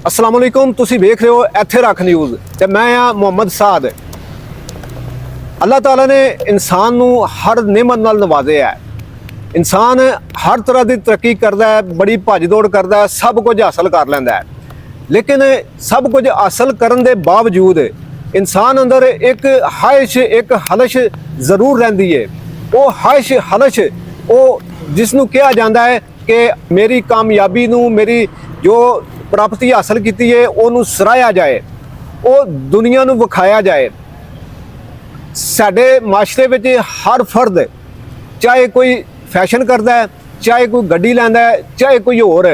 अस्सलाम वालेकुम, तुसी वेख रहे हो इत्थे रख न्यूज़ ते मैं हाँ मुहम्मद साद। अल्लाह ताला ने इंसान नू हर नेमत नाल नवाजिया है। इंसान हर तरह की तरक्की करता है, बड़ी भज दौड़ करता है, सब कुछ हासिल कर लैंदा है। लेकिन सब कुछ हासिल करन दे बावजूद इंसान अंदर एक ख्वाहिश, एक हलश जरूर रहिंदी है। वो ख्वाहिश हलश वो जिसनू कहा जाता है कि मेरी कामयाबी नू, मेरी जो प्राप्ति हासिल की है उन्होंने सराया जाए, वो दुनिया नू विखाया जाए। साडे माशरे में हर फर्द चाहे कोई फैशन करता है, चाहे कोई गड्डी लैंदा है, चाहे कोई होर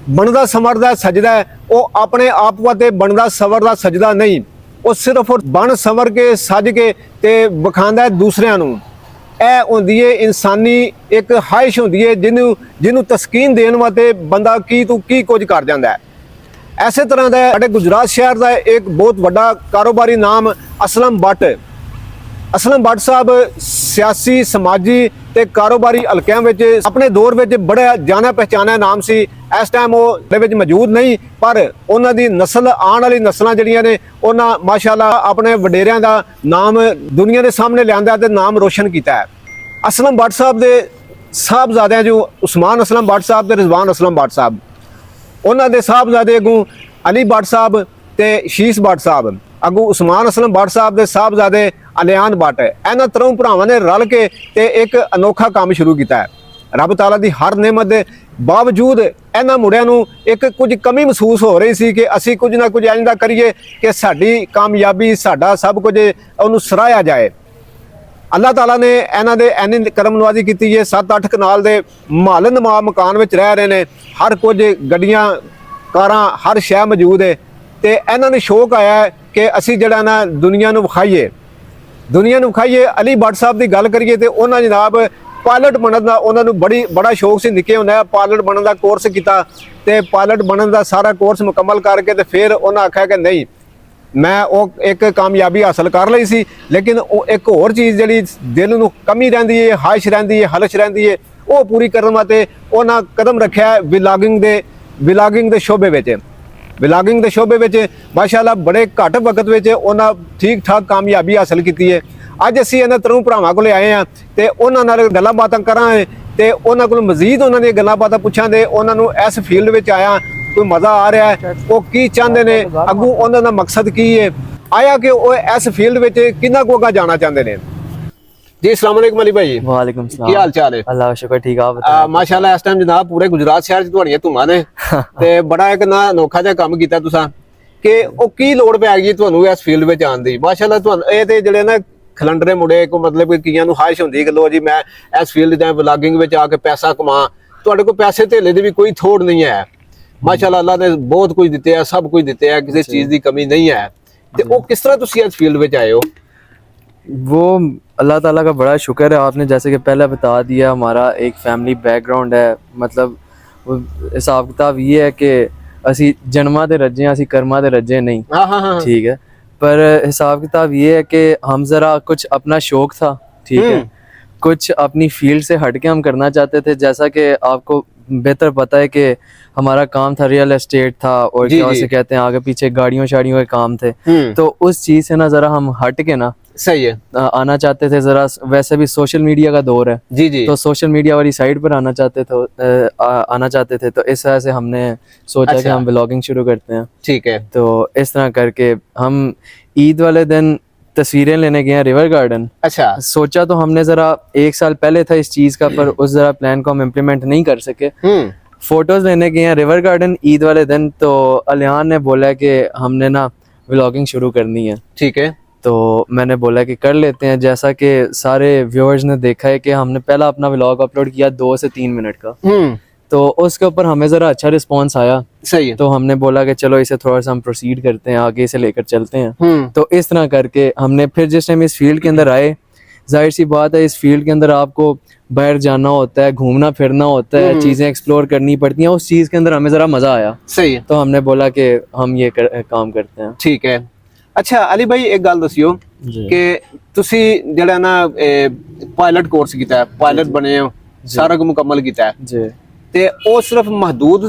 बनदा संवरदा सजदा है, वो अपने आप वास्ते बनदा संवरदा सजदा नहीं, वो सिर्फ बन संवर के सज के ते विखांदा है दूसरिਆਂ ਨੂੰ। ਇਹ ਹੁੰਦੀ है इंसानी एक ख्वाहिश होंदी है जिन्हों तस्कीन देने वास्ते बंदा की तू की कुछ कर जाता है। इस तरह का साडे गुजरात शहर का एक बहुत बड़ा कारोबारी नाम असलम भट्ट। असलम भट्ट साहब सियासी, समाजी ते कारोबारी हलकिਆਂ ਵਿੱਚ अपने दौर ਵਿੱਚ बड़ा जाना पहचाना नाम सी। इस टाइम वो मौजूद नहीं, पर उन्हों की नस्ल आने वाली नस्लों जड़ियां ने उन्होंने माशाअल्लाह अपने वडेरियां का नाम दुनिया के सामने लिया ते नाम रोशन किया है। असलम भट्ट साहब के साहबजादे जो उस्मान असलम भट्ट साहब ते रिजवान असलम भट्ट साहब, उन्होंने साहबजादे अगू अली भट्ट साहब ते शीश भट्ट साहब, अगू उस्मान असलम भट्ट साहब के साहबजादे अलियान भट्ट। इन्होंने त्रों भरावां ने रल के ते एक अनोखा काम शुरू किया है। रब ताला की हर नेमत के बावजूद इन्होंने मुंडियां नूं एक कुछ कमी महसूस हो रही सी कि असी कुछ ना कुछ इंज दा करिए कि साडी कामयाबी, साडा सब कुछ उन्होंने सराया जाए। अल्लाह ताला ने इन्हां दे इन्नी करम नवाजी की है। 7-8 कनाल के महल नुमा मकान में रह रहे हैं, हर कुछ गड्डियां कारां हर शै मौजूद है। तो इन्हां नूं शौक आया है कि असी जिहड़ा ना दुनिया नूं विखाईए, दुनिया नूं विखाईए। अली भट्ट साहब की गल करिए तो उन्होंने जनाब पायलट बनने का उन्होंने बड़ा शौक से, निक्के होंदे पायलट बनने का कोर्स किया तो पायलट बनने का सारा कोर्स मुकम्मल करके तो फिर उन्हें आख्या कि नहीं मैं वो एक कामयाबी हासिल कर ली सी, लेकिन वो एक होर चीज़ जी दिल नूं कमी रहिंदी है, ख्वाहिश रहिंदी है, हलश रहिंदी है, वो पूरी करने वास्ते उन्हें कदम रखा व्लॉगिंग के शोबे में। व्लॉगिंग के शोबे में माशाअल्लाह बड़े घट वक्त में उन्हें ठीक ठाक कामयाबी हासिल की है। अज असी इन्हां त्रों भरावां कोल आए हैं तो उन्हां नाल गल्लां बातां करांगे ते उन्हां कोल मजीद उन्हां दी गल्लां बातां पुछांगे। उन्हां नूं इस फील्ड में आया कोई मज़ा आ रहा है, वो की चाहते हैं, अगू उन्हां दा मकसद की है, आया कि वो इस फील्ड में किन्ना को अग्गे जाना चाहते हैं। जी अस्सलाम वालेकुम अली भाई। वालेकुम सलाम। की हाल चाल है? अल्लाह का शुक्र, ठीक आप बताओ। माशाअल्लाह इस टाइम जनाब पूरे गुजरात शहर च तुहाड़ियां धुम्मां ने ते बड़ा एक ना अनोखा जिहा काम कीता तुसां कि वो की लोड़ पै गई तुहानूं इस फील्ड में आउण दी। माशाअल्लाह तुहानूं ये ते जिहड़े ना खलंडरे मुंडे को मतलब कईयां नूं ख्वाहिश हुंदी कि लो जी मैं इस फील्ड च व्लॉगिंग में आके पैसा कमा। तुहाडे कोल पैसे धेले दी भी कोई थोड़ नहीं है। माशाअल्लाह अल्लाह ने बहुत कुछ दिते है, सब कुछ दिते है, किसी चीज़ की कमी नहीं है। ते वो किस तरह तुसीं इस फील्ड में आए हो? वो अल्लाह ताला का बड़ा शुक्र है, आपने जैसे कि पहले बता दिया हमारा एक फैमिली बैकग्राउंड है। मतलब हिसाब किताब ये है कि असी जन्मा दे रजे हैं, असी कर्मा दे रजे नहीं। हाँ हाँ हाँ ठीक है, पर हिसाब किताब ये है कि हम ज़रा कुछ अपना शौक था, ठीक है, कुछ अपनी फील्ड से हट के हम करना चाहते थे। जैसा कि आपको बेहतर पता है कि हमारा काम था रियल एस्टेट था और क्या उसे कहते हैं आगे पीछे गाड़ियों शाड़ियों के काम थे। तो उस चीज़ से ना ज़रा हम हट के ना सही है आना चाहते थे। ज़रा वैसे भी सोशल मीडिया का दौर है, जी जी, तो सोशल मीडिया वाली साइड पर आना चाहते थे। तो इस तरह से हमने सोचा कि हम व्लॉगिंग शुरू करते हैं। ठीक है, तो इस तरह करके हम ईद वाले दिन तस्वीरें लेने गए हैं रिवर गार्डन। अच्छा, सोचा तो हमने ज़रा 1 साल पहले था इस चीज़ का, पर उस ज़रा प्लान को हम इम्प्लीमेंट नहीं कर सके। फोटोज लेने गए हैं रिवर गार्डन ईद वाले दिन, तो अलियान ने बोला कि हमने ना व्लॉगिंग शुरू करनी है। ठीक है, तो मैंने बोला कि कर लेते हैं। जैसा कि सारे व्यूअर्स ने देखा है कि हमने पहला अपना व्लॉग अपलोड किया 2 से 3 मिनट का, तो उसके ऊपर हमें ज़रा अच्छा रिस्पॉन्स आया। सही है, तो हमने बोला कि चलो इसे थोड़ा सा हम प्रोसीड करते हैं, आगे इसे लेकर चलते हैं। तो इस तरह करके हमने फिर जिस टाइम इस फील्ड के अंदर आए, जाहिर सी बात है इस फील्ड के अंदर आपको बाहर जाना होता है, घूमना फिरना होता है, चीज़ें एक्सप्लोर करनी पड़ती हैं। उस चीज़ के अंदर हमें ज़रा मज़ा आया। सही है, तो हमने बोला कि हम ये काम करते हैं। ठीक है। अच्छा अली भाई एक गल दसियो कि तुसी जेड़ा ना पायलट कोर्स कीता है, पायलट बने हो, सारा कुछ मुकम्मल कीता है जी, ਤੇ ਉਹ ਸਿਰਫ ਮਹਦੂਦ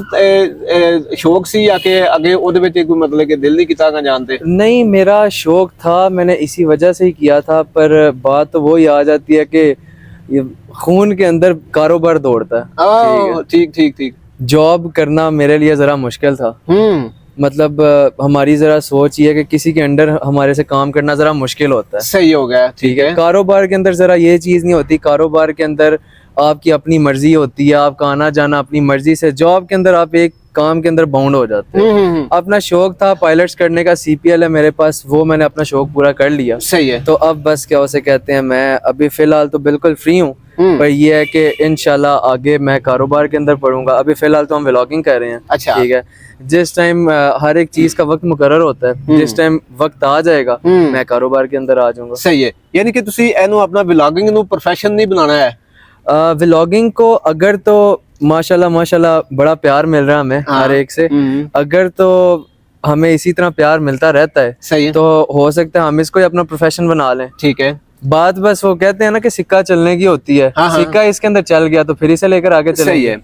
ਸ਼ੌਕ ਸੀ ਜਾਂ ਕਿ ਅੱਗੇ ਉਹਦੇ ਵਿੱਚ ਕੋਈ ਮਤਲਬ ਕਿ ਦਿਲ ਨਹੀਂ ਕੀਤਾ ਗਾ ਜਾਣ ਤੇ? नहीं, मेरा शौक था, मैंने इसी वजह से ही किया था, पर बात तो वही आ जाती है कि ये खून के अंदर कारोबार दौड़ता है। ठीक ठीक ठीक। जॉब करना मेरे लिए ज़रा मुश्किल था। मतलब हमारी ज़रा सोच ये है कि किसी के अंडर हमारे से काम करना ज़रा मुश्किल होता है। सही हो गया, ठीक है। कारोबार के अंदर ज़रा ये चीज़ नहीं होती। कारोबार के अंदर आपकी अपनी मर्जी होती है, आपका आना जाना अपनी मर्जी से। जॉब के अंदर आप एक काम के अंदर बाउंड हो जाते हैं। अपना शौक था पायलट्स करने का, CPL है मेरे पास, वो मैंने अपना शौक पूरा कर लिया। सही है। तो अब बस क्या उसे कहते हैं, मैं अभी फिलहाल तो बिल्कुल फ्री हूँ, पर ये है कि इंशाल्लाह आगे मैं कारोबार के अंदर पढ़ूंगा। अभी फिलहाल तो हम व्लॉगिंग कर रहे हैं। अच्छा। ठीक है, जिस टाइम हर एक चीज का वक्त मुकर्रर होता है, जिस टाइम वक्त आ जाएगा मैं कारोबार के अंदर आ जाऊंगा। सही है। यानी कि ਤੁਸੀਂ ਇਹਨੂੰ ਆਪਣਾ ਵਲੌਗਿੰਗ ਨੂੰ ਪ੍ਰੋਫੈਸ਼ਨ ਨਹੀਂ ਬਣਾਉਣਾ ਹੈ? व्लॉगिंग को अगर तो माशाल्लाह माशाल्लाह बड़ा प्यार मिल रहा है हमें हर एक से, अगर तो हमें इसी तरह प्यार मिलता रहता है, सही है, तो हो सकता है हम इसको ही अपना प्रोफेशन बना लें। ठीक है। बात बस वो कहते हैं ना कि सिक्का चलने की होती है। सिक्का इसके अंदर चल गया तो फिर इसे लेकर आगे चलेंगे। सही है।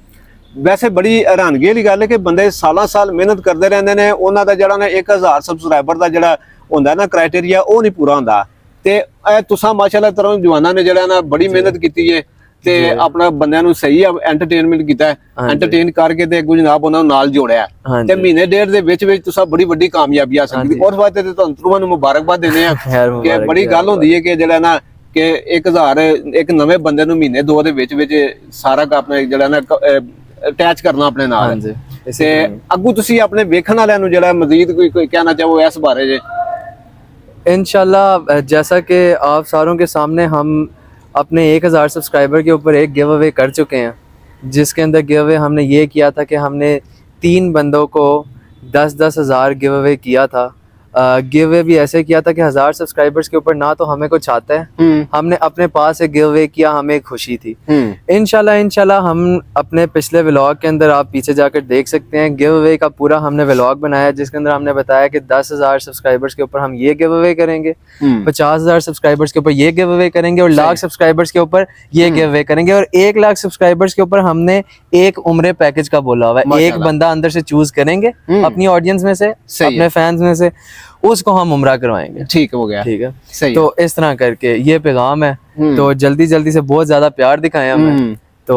ਵੈਸੇ ਬੜੀ ਹੈਰਾਨਗੀ ਵਾਲੀ ਗੱਲ ਹੈ ਕਿ ਬੰਦੇ ਸਾਲਾਂ ਸਾਲ ਮਿਹਨਤ ਕਰਦੇ ਰਹਿੰਦੇ ਨੇ, ਉਹਨਾਂ ਦਾ ਜਿਹੜਾ ਨਾ 1000 ਸਬਸਕ੍ਰਾਈਬਰ ਦਾ ਜਿਹੜਾ ਹੁੰਦਾ ਨਾ ਕ੍ਰਾਈਟੇਰੀਆ, ਉਹ ਨਹੀਂ ਪੂਰਾ ਹੁੰਦਾ। ਤੇ ਇਹ ਤੁਸੀਂ ਮਾਸ਼ਾਅੱਲਾ ਤਰ੍ਹਾਂ ਜਵਾਨਾਂ ਨੇ ਜਿਹੜਾ ਨਾ ਬੜੀ ਮਿਹਨਤ ਕੀਤੀ ਹੈ ਤੇ ਆਪਣਾ ਬੰਦਿਆਂ ਨੂੰ ਸਹੀ ਐਂਟਰਟੇਨਮੈਂਟ ਕੀਤਾ ਹੈ, ਐਂਟਰਟੇਨ ਕਰਕੇ ਤੇ ਅੱਗੋਂ ਜਨਾਬ ਉਹਨਾਂ ਨੂੰ ਨਾਲ ਜੋੜਿਆ ਤੇ ਮਹੀਨੇ ਡੇਢ ਦੇ ਵਿੱਚ ਵਿੱਚ ਤੁਸੀਂ ਬੜੀ ਵੱਡੀ ਕਾਮਯਾਬੀ ਹਾਸਲ ਕੀਤੀ। ਉਸ ਵਾਸਤੇ ਤੇ ਤੁਹਾਨੂੰ ਮੁਬਾਰਕਬਾਦ ਦਿੰਦੇ ਆ ਕਿ ਬੜੀ ਗੱਲ ਹੁੰਦੀ ਹੈ ਕਿ ਜਿਹੜਾ ਨਾ ਕਿ 1000 ਇੱਕ ਨਵੇਂ ਬੰਦੇ ਨੂੰ ਮਹੀਨੇ ਦੋ ਦੇ ਵਿੱਚ ਵਿੱਚ ਸਾਰਾ ਆਪਣਾ ਜਿਹੜਾ ਨਾ ਅਟੈਚ ਕਰਨਾ ਆਪਣੇ ਨਾਲ। ਤੇ ਅੱਗੂ ਤੁਸੀਂ ਆਪਣੇ ਵੇਖਣ ਵਾਲਿਆਂ ਨੂੰ ਜਿਹੜਾ ਮਜ਼ੀਦ ਕੋਈ ਕਹਿਣਾ ਚਾਹੋ ਇਸ ਬਾਰੇ ਜੇ? इंशाल्लाह जैसा कि आप सारों के सामने हम अपने 1000 सब्सक्राइबर के ऊपर एक गिव अवे कर चुके हैं, जिसके अंदर गिव अवे हमने ये किया था कि हमने 3 बंदों को 10-10 हज़ार गिव अवे किया था। गिव अवे भी ऐसे किया था कि 1000 सब्सक्राइबर्स के ऊपर ना तो हमें कुछ आता है, हमने अपने पास एक गिव अवे किया, हमें खुशी थी। इंशाल्लाह हम अपने पिछले व्लॉग के अंदर आप पीछे जाकर देख सकते हैं, गिव अवे का पूरा हमने व्लॉग बनाया जिसके अंदर हमने बताया कि 10,000 सब्सक्राइबर्स के ऊपर हम ये गिव अवे करेंगे, 50,000 सब्सक्राइबर्स के ऊपर ये गिव अवे करेंगे और लाख सब्सक्राइबर्स के ऊपर ये गिव अवे करेंगे, और 1 लाख सब्सक्राइबर्स के ऊपर हमने एक उम्रे पैकेज का बोला हुआ है। एक बंदा अंदर से चूज करेंगे अपनी ऑडियंस में से, अपने फैंस में से, उसको हम उम्रा करवाएंगे। ठीक हो गया, ठीक है, सही। तो इस तरह करके ये पैगाम है। तो जल्दी जल्दी से बहुत ज्यादा प्यार दिखाएं हमें, तो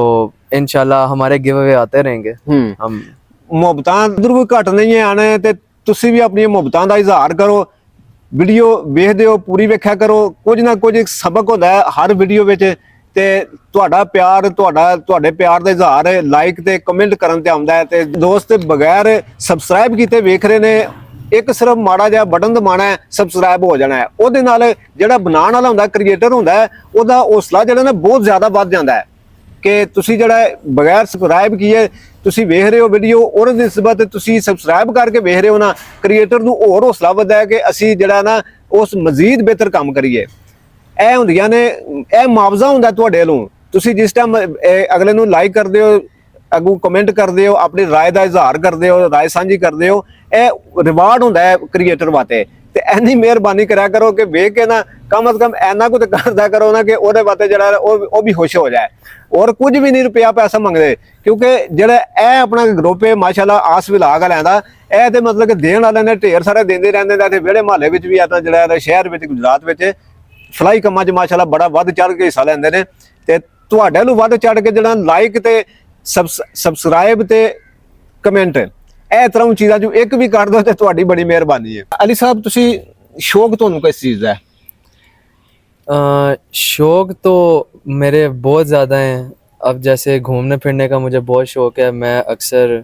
इंशाल्लाह हमारे गिव अवे आते रहेंगे। हम ਮੁਹੱਬਤਾਂ ਇਧਰ ਵੀ ਘਟ ਨਹੀਂ ਆਣੇ ਤੇ ਤੁਸੀਂ ਵੀ ਆਪਣੀਆਂ ਮੁਹੱਬਤਾਂ ਦਾ ਇਜ਼ਹਾਰ ਕਰੋ। ਵੀਡੀਓ ਵੇਖਦੇ ਹੋ ਪੂਰੀ ਵੇਖਿਆ ਕਰੋ, ਕੁਝ ਨਾ ਕੁਝ ਸਬਕ ਹੁੰਦਾ ਹੈ ਹਰ ਵੀਡੀਓ ਵਿੱਚ, ਤੇ ਤੁਹਾਡਾ ਪਿਆਰ ਤੁਹਾਡੇ ਪਿਆਰ ਦਾ ਇਜ਼ਹਾਰ ਲਾਈਕ ਤੇ ਕਮੈਂਟ ਕਰਨ ਤੇ ਆਉਂਦਾ ਹੈ। ਤੇ ਦੋਸਤ ਬਗੈਰ ਸਬਸਕ੍ਰਾਈਬ ਕੀਤੇ ਵੇਖ ਰਹੇ ਨੇ, ਇੱਕ ਸਿਰਫ ਮਾੜਾ ਜਿਹਾ ਬਟਨ ਦਬਾਉਣਾ ਹੈ, ਸਬਸਕ੍ਰਾਈਬ ਹੋ ਜਾਣਾ ਹੈ। ਉਹਦੇ ਨਾਲ ਜਿਹੜਾ ਬਣਾਉਣ ਵਾਲਾ ਹੁੰਦਾ, ਕ੍ਰੀਏਟਰ ਹੁੰਦਾ, ਉਹਦਾ ਹੌਸਲਾ ਜਿਹੜਾ ਨਾ ਬਹੁਤ ਜ਼ਿਆਦਾ ਵੱਧ ਜਾਂਦਾ ਹੈ ਕਿ ਤੁਸੀਂ ਜਿਹੜਾ ਬਗੈਰ ਸਬਸਕ੍ਰਾਈਬ ਕੀਏ ਤੁਸੀਂ ਵੇਖ ਰਹੇ ਹੋ ਵੀਡੀਓ, ਉਹਦੇ ਨਿਸਬਤ ਤੁਸੀਂ ਸਬਸਕ੍ਰਾਈਬ ਕਰਕੇ ਵੇਖ ਰਹੇ ਹੋ ਨਾ, ਕ੍ਰੀਏਟਰ ਨੂੰ ਹੋਰ ਹੌਸਲਾ ਵੱਧਦਾ ਹੈ ਕਿ ਅਸੀਂ ਜਿਹੜਾ ਨਾ ਉਸ ਮਜ਼ੀਦ ਬਿਹਤਰ ਕੰਮ ਕਰੀਏ। ਇਹ ਹੁੰਦੀਆਂ ਨੇ, ਇਹ ਮੁਆਵਜ਼ਾ ਹੁੰਦਾ ਤੁਹਾਡੇ ਵੱਲੋਂ। ਤੁਸੀਂ ਜਿਸ ਟਾਈਮ ਅਗਲੇ ਨੂੰ ਲਾਈਕ ਕਰਦੇ ਹੋ, ਅੱਗੂ ਕਮੈਂਟ ਕਰਦੇ ਹੋ, ਆਪਣੀ ਰਾਏ ਦਾ ਇਜ਼ਹਾਰ ਕਰਦੇ ਹੋ, ਰਾਏ ਸਾਂਝੀ ਕਰਦੇ ਹੋ, ਇਹ ਰਿਵਾਰਡ ਹੁੰਦਾ ਹੈ ਕ੍ਰੀਏਟਰ ਵਾਸਤੇ। ਤੇ ਇੰਨੀ ਮਿਹਰਬਾਨੀ ਕਰਿਆ ਕਰੋ ਕਿ ਵੇਖ ਕੇ ਨਾ ਕਮ ਅਜ਼ ਕਮ ਇੰਨਾ ਕੁ ਕਰਦਾ ਕਰੋ ਨਾ ਕਿ ਉਹਦੇ ਵਾਸਤੇ ਜਿਹੜਾ ਉਹ ਵੀ ਖੁਸ਼ ਹੋ ਜਾਏ। ਔਰ ਕੁਝ ਵੀ ਨਹੀਂ ਰੁਪਇਆ ਪੈਸਾ ਮੰਗਦੇ, ਕਿਉਂਕਿ ਜਿਹੜਾ ਇਹ ਆਪਣਾ ਗਰੁੱਪ ਹੈ ਮਾਸ਼ਾਅੱਲਾ ਆਸ ਵਿਲਾਗ ਵਾਲਿਆਂ ਦਾ, ਇਹ ਤੇ ਮਤਲਬ ਕਿ ਦੇਣ ਵਾਲਿਆਂ ਨੇ ਢੇਰ ਸਾਰੇ ਦਿੰਦੇ ਰਹਿੰਦੇ ਨੇ। ਤੇ ਵਿਹੜੇ ਮਹੱਲੇ ਵਿੱਚ ਵੀ ਆ ਤਾਂ ਜਿਹੜਾ ਸ਼ਹਿਰ ਵਿੱਚ ਗੁਜਰਾਤ ਵਿੱਚ ਫਲਾਈ ਕੰਮਾਂ 'ਚ ਮਾਸ਼ਾਅੱਲਾ ਬੜਾ ਵੱਧ ਚੜ੍ਹ ਕੇ ਹਿੱਸਾ ਲੈਂਦੇ ਨੇ। ਤੇ ਤੁਹਾਡੇ ਨੂੰ ਵੱਧ ਚੜ੍ਹ ਕੇ ਜਿਹੜਾ ਲਾਈਕ ਤੇ ਸਬਸਕ੍ਰਾਈਬ ਤੇ ਕਮੈਂਟ, ਇਹ ਤਰ੍ਹਾਂ ਚੀਜ਼ਾਂ ਜੋ ਇੱਕ ਵੀ ਕਰ ਦੋ ਤੇ ਤੁਹਾਡੀ ਬੜੀ ਮਿਹਰਬਾਨੀ ਹੈ। ਅਲੀ ਸਾਹਿਬ ਤੁਸੀਂ शौक ਤੁਹਾਨੂੰ किस चीज़ का है? शौक तो मेरे बहुत ज़्यादा हैं। अब जैसे घूमने फिरने का मुझे बहुत शौक है, मैं अक्सर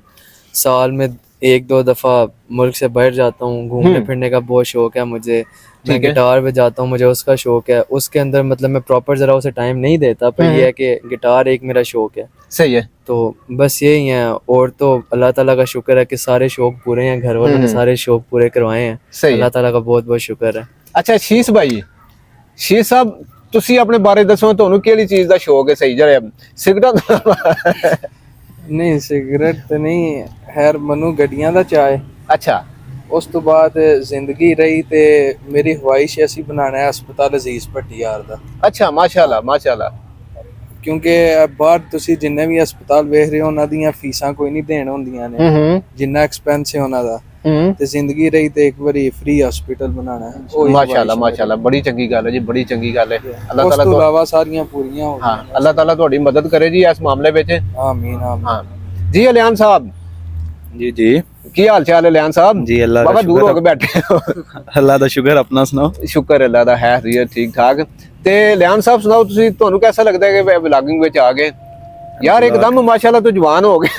साल में 1-2 दफ़ा मुल्क से बाहर जाता हूँ। घूमने फिरने का बहुत शौक है मुझे। मैं गिटार पे जाता हूँ, मुझे उसका शौक है। उसके अंदर मतलब मैं प्रॉपर ज़रा उसे टाइम नहीं देता, पर यह है कि गिटार एक मेरा शौक है। सही है। तो बस यही है, और तो अल्लाह ताला का शुक्र है कि सारे शौक पूरे हैं, घर वालों ने सारे शौक पूरे करवाए हैं। अल्लाह ताला का बहुत बहुत शुक्र है। अच्छा शीश भाई, शीश साहब ਤੁਸੀਂ ਆਪਣੇ ਬਾਰੇ ਦੱਸੋ, ਤੁਹਾਨੂੰ ਕਿਹੜੀ ਚੀਜ਼ ਦਾ ਸ਼ੌਕ ਹੈ? ਸਹੀ ਜਿਹੜਾ ਸਿਗਰਟ? ਨਹੀਂ ਸਿਗਰਟ ਤੇ ਨਹੀਂ, ਖੈਰ ਮੈਨੂੰ ਗੱਡੀਆਂ ਦਾ ਚਾਅ ਹੈ। ਅੱਛਾ। ਉਸ ਤੋਂ ਬਾਅਦ ਜ਼ਿੰਦਗੀ ਰਹੀ ਤੇ ਮੇਰੀ ਖਵਾਇਸ਼ ਹੈ ਅਸੀਂ ਬਣਾਉਣਾ ਹੈ ਹਸਪਤਾਲ ਅਜ਼ੀਜ਼ ਭੱਟੀ ਯਾਰ ਦਾ। ਅੱਛਾ, ਮਾਸ਼ਾਅੱਲਾ ਮਾਸ਼ਾਅੱਲਾ। ਕਿਉਂਕਿ ਬਾਹਰ ਤੁਸੀਂ ਜਿੰਨੇ ਵੀ ਹਸਪਤਾਲ ਵੇਖ ਰਹੇ ਹੋ ਉਹਨਾਂ ਦੀਆਂ ਫੀਸਾਂ ਕੋਈ ਨਹੀਂ ਦੇਣ ਹੁੰਦੀਆਂ ਨੇ, ਜਿੰਨਾ ਐਕਸਪੈਂਸ ਹੈ ਉਹਨਾਂ ਦਾ। ਤੇ ਜ਼ਿੰਦਗੀ ਰਹੀ ਤੇ ਇੱਕ ਵਾਰੀ ਫ੍ਰੀ ਹਸਪੀਟਲ ਬਣਾਉਣਾ ਹੈ। ਮਾਸ਼ਾਅੱਲਾ ਮਾਸ਼ਾਅੱਲਾ, ਬੜੀ ਚੰਗੀ ਗੱਲ ਹੈ ਜੀ, ਬੜੀ ਚੰਗੀ ਗੱਲ ਹੈ। ਅੱਲਾਹ ਉਸ ਤਾਲਾ ਤੋਂ ਇਲਾਵਾ ਸਾਰੀਆਂ ਪੂਰੀਆਂ ਹੋ ਹਾਂ, ਅੱਲਾਹ ਤਾਲਾ ਤੁਹਾਡੀ ਮਦਦ ਕਰੇ ਜੀ ਇਸ ਮਾਮਲੇ ਵਿੱਚ। ਆਮੀਨ ਆਮੀਨ। ਹਾਂ ਜੀ ਅਲਿਆਨ ਸਾਹਿਬ, जी जी ਕੀ ਹਾਲ ਚਾਲ ਹੈ ਅਲਿਆਨ ਸਾਹਿਬ? जी अल्लाह ਬਾਬਾ का ਦੂਰ ਹੋ शुक्र ਕੇ ਬੈਠੇ ਹੋ। अल्लाह का शुक्र, अपना सुनाओ। ਸ਼ੁਕਰ ਅੱਲਾਹ ਦਾ ਹੈ ਜੀ, ਠੀਕ ਠਾਕ। ਤੇ ਲਿਆਨ ਸਾਹਿਬ ਸੁਣਾਓ, ਤੁਸੀਂ ਤੁਹਾਨੂੰ ਕਿਹਦਾ ਲੱਗਦਾ ਹੈ ਕਿ ਵਲੌਗਿੰਗ ਵਿੱਚ ਆ ਗਏ? ਯਾਰ ਇੱਕਦਮ ਮਾਸ਼ਾਅੱਲਾ ਤੋਂ ਜਵਾਨ ਹੋ ਗਏ।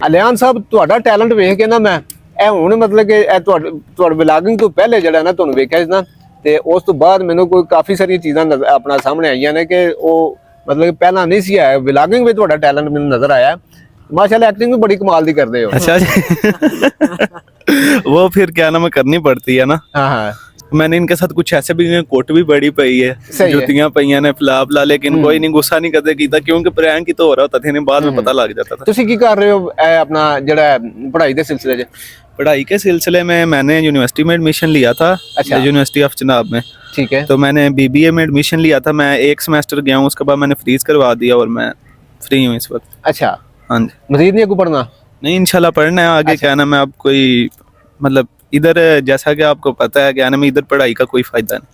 ਅਲਿਆਨ ਸਾਹਿਬ ਤੁਹਾਡਾ ਟੈਲੈਂਟ ਵੇਖ ਕੇ ਨਾ ਮੈਂ ਇਹ ਹੁਣ ਮਤਲਬ ਕਿ ਇਹ ਤੁਹਾਡੇ ਵਲੌਗਿੰਗ ਤੋਂ ਪਹਿਲੇ ਜਿਹੜਾ ਨਾ ਤੁਹਾਨੂੰ ਵੇਖਿਆ ਸੀ ਨਾ, ਤੇ ਉਸ ਤੋਂ ਬਾਅਦ ਮੈਨੂੰ ਕੋਈ ਕਾਫੀ ਸਾਰੀਆਂ ਚੀਜ਼ਾਂ ਆਪਣਾ ਸਾਹਮਣੇ ਆਈਆਂ ਨੇ ਕਿ ਉਹ ਮਤਲਬ ਕਿ ਪਹਿਲਾਂ ਨਹੀਂ ਸੀ ਆਇਆ। ਵਲੌਗਿੰਗ ਵਿੱਚ ਤੁਹਾਡਾ ਟੈਲੈਂਟ ਮੈਨੂੰ ਨਜ਼ਰ ਆਇਆ। माशाल्लाह एक्टिंग भी बड़ी कमाल दी करते हो। अच्छा जी वो फिर क्या नाम है, करनी पड़ती है ना। हाँ हाँ मैंने इनके साथ कुछ ऐसे भी, कोट भी बड़ी पई है, जुतियां पईयां ने फिला, लेकिन कोई नहीं गुस्सा नहीं करते कीता, क्योंकि प्रैंक ही तो हो रहा होता था, बाद में पता लग जाता था। ਤੁਸੀਂ ਕੀ ਕਰ ਰਹੇ ਹੋ अपना ਜਿਹੜਾ पढ़ाई के सिलसिले च? पढ़ाई के सिलसिले में मैंने यूनिवर्सिटी में एडमिशन लिया था। अच्छा। यूनिवर्सिटी ऑफ चनाब में। ठीक है। तो मैंने BBA में एडमिशन लिया था। मैं एक सेमेस्टर गया हूँ, उसके बाद मैंने फ्रीज करवा दिया और मैं फ्री हूँ इस वक्त। अच्छा, हाँ जी। मजीद नहीं आगे पढ़ना? नहीं, इंशाल्लाह पढ़ना है आगे। क्या नाम है, अब कोई मतलब इधर जैसा कि आपको पता है, क्या नाम है, इधर पढ़ाई का कोई फायदा नहीं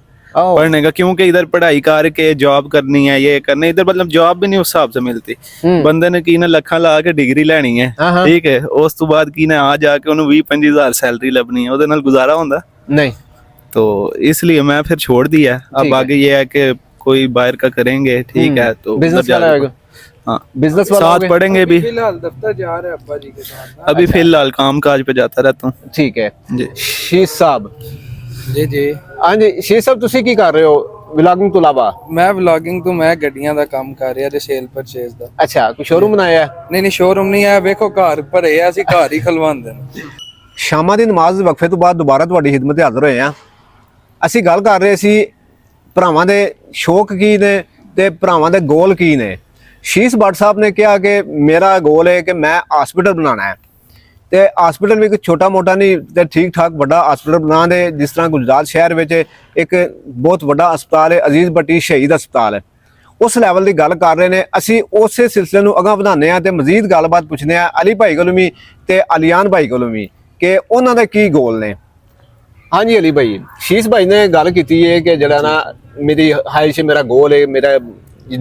पढ़ने का, क्योंकि इधर पढ़ाई करके जॉब करनी है, ये करना है। इधर मतलब जॉब भी नहीं उस हिसाब से मिलती। बंदे ने की ना लखा ला के डिग्री लैनी है, ठीक है, उस तो बाद की ना आ जाके उन्हें 20-25 हज़ार सैलरी लभनी है, ਉਹਦੇ ਨਾਲ गुजारा होंदा नहीं। तो इसलिए मैं फिर छोड़ दिया। अब आगे ये है कि कोई बाहर का करेंगे, ठीक है, तो बिजनेस वाला होगा। हाँ, बिजनेस साथ पढ़ेंगे भी। फिलहाल दफ्तर जा रहे हैं अब्बा जी के साथ। अभी फिलहाल काम काज पे जाता रहता हूँ। ठीक है जी। शीश साहब, ਜੀ ਜੀ। हाँ जी शीश साहब, ਤੁਸੀਂ ਕੀ ਕਰ ਰਹੇ ਹੋ ਵਲੌਗਿੰਗ ਤੋਂ ਇਲਾਵਾ? ਮੈਂ ਵਲੌਗਿੰਗ ਤੋਂ ਮੈਂ ਗੱਡੀਆਂ ਦਾ ਕੰਮ ਕਰ ਰਿਹਾ, ਰਿਸੇਲ ਪਰਚੇਸ ਦਾ। ਅੱਛਾ, ਕੋਈ ਸ਼ੋਰੂਮ ਬਣਾਇਆ ਹੈ? ਨਹੀਂ ਨਹੀਂ, ਸ਼ੋਰੂਮ ਨਹੀਂ ਆਇਆ, ਵੇਖੋ ਘਰ ਭਰੇ ਆ, ਅਸੀਂ ਘਰ ਹੀ ਖਲਵਾਉਂਦੇ ਨੇ। ਸ਼ਾਮਾਂ ਦੀ ਨਮਾਜ਼ ਦੇ ਵਕਫੇ ਤੋਂ ਬਾਅਦ ਦੁਬਾਰਾ ਤੁਹਾਡੀ ਖਿਦਮਤ 'ਤੇ ਹਾਜ਼ਰ ਹੋਏ ਆ। ਅਸੀਂ ਗੱਲ ਕਰ ਰਹੇ ਸੀ ਭਰਾਵਾਂ ਦੇ ਸ਼ੌਕ ਕੀ ਨੇ ਤੇ ਭਰਾਵਾਂ ਦੇ ਗੋਲ ਕੀ ਨੇ। ਸ਼ੀਸ਼ ਭੱਟ ਸਾਹਿਬ ਨੇ ਕਿਹਾ ਕਿ ਮੇਰਾ ਗੋਲ ਹੈ ਕਿ ਮੈਂ ਹਸਪੀਟਲ ਬਣਾਉਣਾ ਹੈ, ਤੇ ਹਸਪੀਟਲ ਵੀ ਇੱਕ ਛੋਟਾ ਮੋਟਾ ਨਹੀਂ ਤੇ ਠੀਕ ਠਾਕ ਵੱਡਾ ਹਸਪੀਟਲ ਬਣਾ ਦੇ, ਜਿਸ ਤਰ੍ਹਾਂ ਗੁਜਰਾਤ ਸ਼ਹਿਰ ਵਿੱਚ ਇੱਕ ਬਹੁਤ ਵੱਡਾ ਹਸਪਤਾਲ ਹੈ, ਅਜ਼ੀਜ਼ ਭੱਟੀ ਸ਼ਹੀਦ ਹਸਪਤਾਲ ਹੈ, ਉਸ ਲੈਵਲ ਦੀ ਗੱਲ ਕਰ ਰਹੇ ਨੇ। ਅਸੀਂ ਉਸੇ ਸਿਲਸਿਲੇ ਨੂੰ ਅਗਾਂਹ ਵਧਾਉਂਦੇ ਹਾਂ ਤੇ ਮਜ਼ੀਦ ਗੱਲਬਾਤ ਪੁੱਛਦੇ ਹਾਂ ਅਲੀ ਭਾਈ ਕੋਲੋਂ ਵੀ ਤੇ ਅਲੀਆਨ ਭਾਈ ਕੋਲੋਂ ਵੀ ਕਿ ਉਹਨਾਂ ਦੇ ਕੀ ਗੋਲ ਨੇ। ਹਾਂਜੀ ਅਲੀ ਭਾਈ, ਸ਼ੀਸ਼ ਭਾਈ ਨੇ ਗੱਲ ਕੀਤੀ ਹੈ ਕਿ ਜਿਹੜਾ ਨਾ ਮੇਰੀ ਹਾਇਸ਼, ਮੇਰਾ ਗੋਲ ਹੈ, ਮੇਰਾ